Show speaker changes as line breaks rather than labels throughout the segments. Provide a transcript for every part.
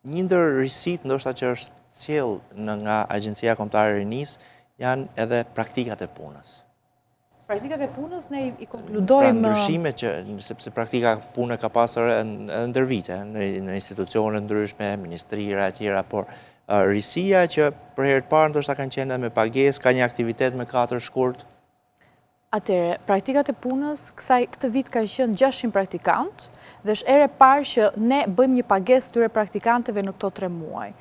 Një ndër risit ndoshta që është sjell nga Agjencia Kombëtare e Rinisë janë edhe praktikat e punës.
Praktikat e punës ne i
Pra
konkludojmë...
ndryshime që, sepse praktika pune ka pasur edhe ndër vite, në institucione ndryshme, ministrira e tjera, por risia që për herë të parë ndoshta kanë qenë me pagesë, ka një aktivitet me 4 shkurt.
Atëre, praktikat e punës, këtë vit ka qenë 600 praktikant, dhe është ere parë që ne bëjmë një pagesë tyre praktikanteve në këto 3 muaj.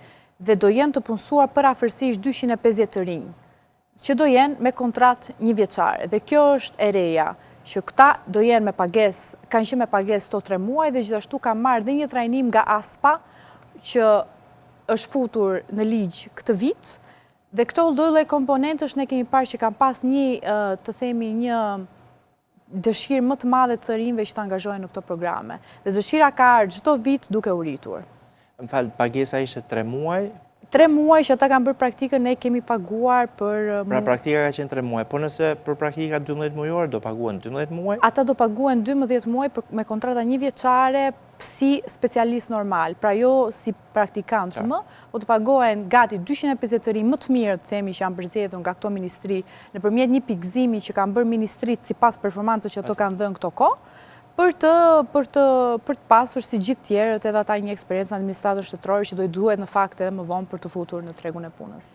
Dhe do jenë të punësuar për afërsisht 250 të rinj, që do jenë me kontrat 1 vjeçare. Dhe kjo është e reja, që këta do jenë me pagesë, kanë qenë me pagesë këto 3 muaj, dhe gjithashtu ka marrë dhe një trajnim nga ASPA, që është futur në ligj këtë vit. Dhe këto lloj komponentësh ne kemi parë që kanë pas të themi një dëshirë më të madhe të rinjve që të angazhohen në këto programe. Dhe dëshira ka ardhur çdo vit duke u rritur.
Më fal, pagesa ishte 3 muaj.
3 muaj që ata kanë bërë praktikën, ne kemi paguar për...
Pra praktika ka qenë 3 muaj, po nëse për praktika 12 mujore do paguen 12 muaj?
Ata do paguen 12 muaj me kontrata 1 vjeçare si specialist normal, pra jo si praktikant më, po të pagohen gati 250 të rinj më të mirë, të themi, që janë përzgjedhur nga këto ministri, nëpërmjet një pikëzimi që kanë bërë ministrit sipas performancës që ato kanë dhënë këto kohë, për të pasur si gjithë tjerët edhe ata një eksperiencë administratër shtetërore që do i duhet në fakt edhe më vonë për të futur në tregun e punës.